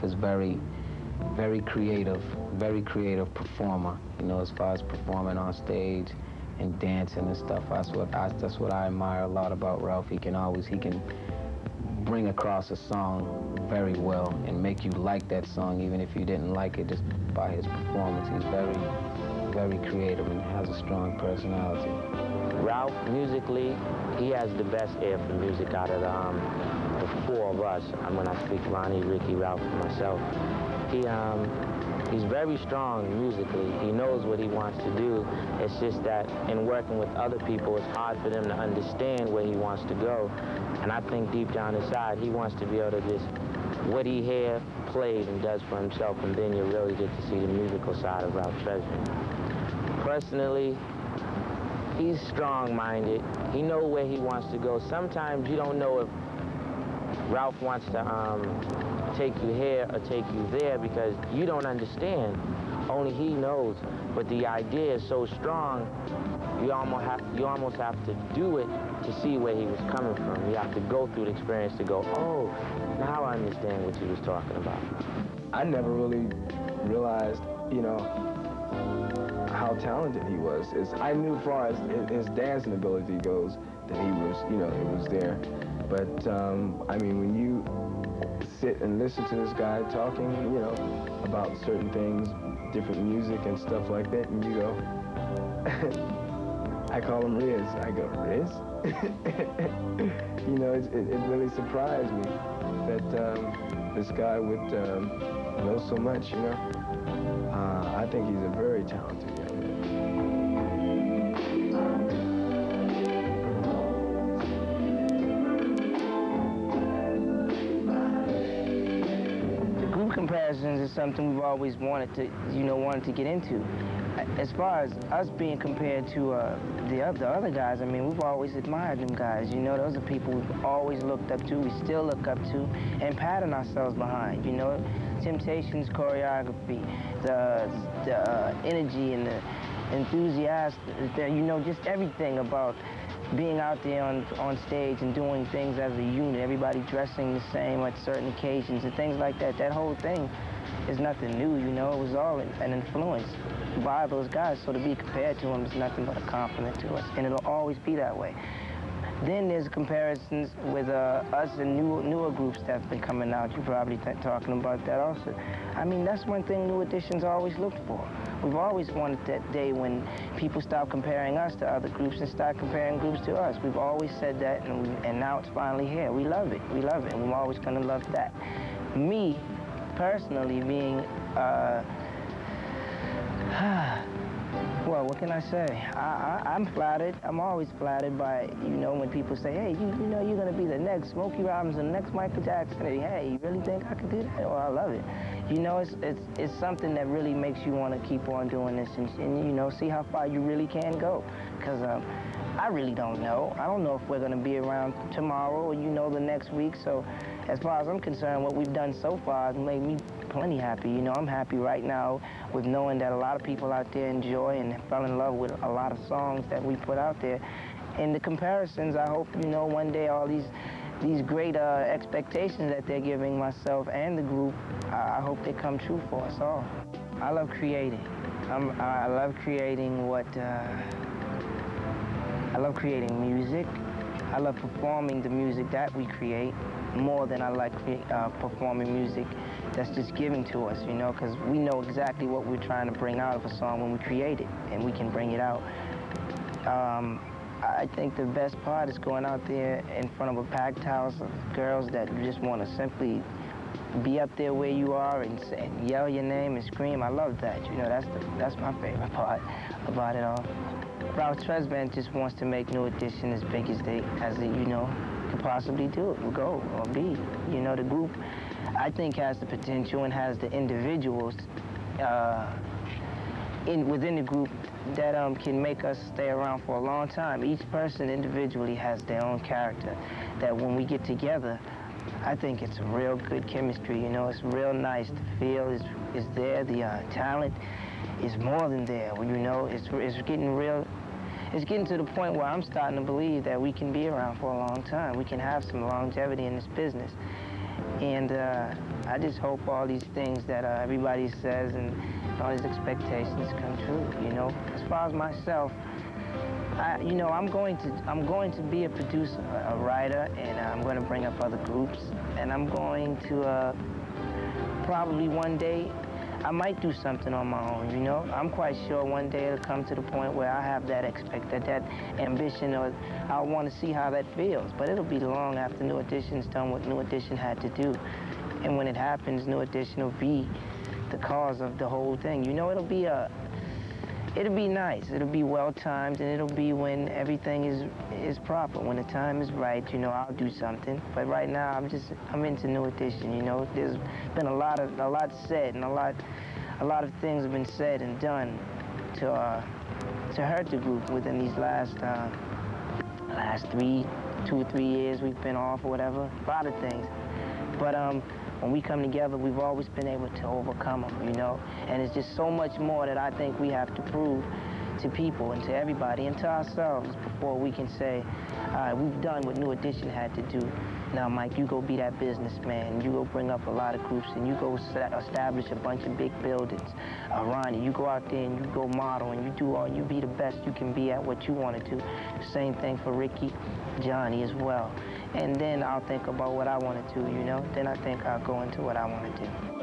Ralph is very creative performer. You know, as far as performing on stage and dancing and stuff. That's what I admire a lot about Ralph. He can bring across a song very well and make you like that song even if you didn't like it just by his performance. He's very creative and has a strong personality. Ralph, musically, he has the best ear for music out of the four of us. When I speak Ronnie, Ricky, Ralph, and myself. He's very strong musically. He knows what he wants to do. It's just that in working with other people, it's hard for them to understand where he wants to go. And I think deep down inside, he wants to be able to just, what he hears, plays, and does for himself, and then you really get to see the musical side of Ralph Tresvant. Personally, he's strong-minded. He knows where he wants to go. Sometimes you don't know if Ralph wants to take you here or take you there because you don't understand. Only he knows. But the idea is so strong, you almost have to do it to see where he was coming from. You have to go through the experience to go, oh, now I understand what he was talking about. I never really realized, you know, how talented he was. I knew as far as his dancing ability goes that he was, you know, it was there. But, I mean, when you sit and listen to this guy talking, you know, about certain things, different music and stuff like that, and you go, I call him Riz. I go, Riz? You know, it really surprised me that this guy would know so much, you know. I think he's a very talented young man. Comparisons is something we've always wanted to get into. As far as us being compared to the other guys, I mean, we've always admired them guys. You know, those are people we've always looked up to, we still look up to, and pattern ourselves behind. You know, Temptations choreography, the energy and the enthusiasm, you know, just everything about being out there on stage and doing things as a unit, everybody dressing the same at certain occasions and things like that. That whole thing is nothing new, you know. It was all an influence by those guys, so to be compared to them is nothing but a compliment to us, and it'll always be that way. Then there's comparisons with us and newer groups that's been coming out. You're probably talking about that also. I mean, that's one thing New Edition's always looked for. We've always wanted that day when people stop comparing us to other groups and start comparing groups to us. We've always said that, and now it's finally here. We love it, and we're always gonna love that. Me, personally, being, well, what can I say? I'm flattered. I'm always flattered by, you know, when people say, hey, you know, you're going to be the next Smokey Robinson, the next Michael Jackson. And, hey, you really think I could do that? Oh, I love it. You know, it's something that really makes you want to keep on doing this and, you know, see how far you really can go. Because I really don't know. I don't know if we're going to be around tomorrow or, you know, the next week. So as far as I'm concerned, what we've done so far has made me plenty happy. You know, I'm happy right now with knowing that a lot of people out there enjoy and fell in love with a lot of songs that we put out there. And the comparisons, I hope, you know, one day all these great expectations that they're giving myself and the group, I hope they come true for us all. I love creating. I love creating I love creating music. I love performing the music that we create more than I like performing music that's just given to us, you know, because we know exactly what we're trying to bring out of a song when we create it, and we can bring it out. I think the best part is going out there in front of a packed house of girls that just want to simply be up there where you are and yell your name and scream. I love that, you know, that's my favorite part about it all. Ralph Tresvant just wants to make New Edition as big as they you know, could possibly do it, go or be. You know, the group, I think, has the potential and has the individuals within the group that can make us stay around for a long time. Each person individually has their own character that when we get together, I think it's a real good chemistry, you know. It's real nice. The feel is there. The talent is more than there. You know, it's getting real. It's getting to the point where I'm starting to believe that we can be around for a long time. We can have some longevity in this business. And I just hope all these things that everybody says and all these expectations come true, you know. As far as myself, you know, I'm going to be a producer, a writer, and I'm going to bring up other groups, and I'm going to probably one day I might do something on my own, you know. I'm quite sure one day it'll come to the point where I have that that ambition, or I want to see how that feels. But it'll be long after New Edition's done what New Edition had to do. And when it happens, New Edition will be the cause of the whole thing. You know, it'll be nice. It'll be well-timed, and it'll be when everything is proper. When the time is right, you know, I'll do something. But right now, I'm into New Edition, you know. There's been a lot said, and a lot of things have been said and done to hurt the group within these last 2 or 3 years we've been off or whatever. A lot of things. But when we come together, we've always been able to overcome them, you know? And it's just so much more that I think we have to prove to people and to everybody and to ourselves before we can say, all right, we've done what New Edition had to do. Now, Mike, you go be that businessman. You go bring up a lot of groups, and you go establish a bunch of big buildings. Ronnie, you go out there and you go model, and you be the best you can be at what you want to do. Same thing for Ricky, Johnny as well. And then I'll think about what I want to do, you know? Then I think I'll go into what I want to do.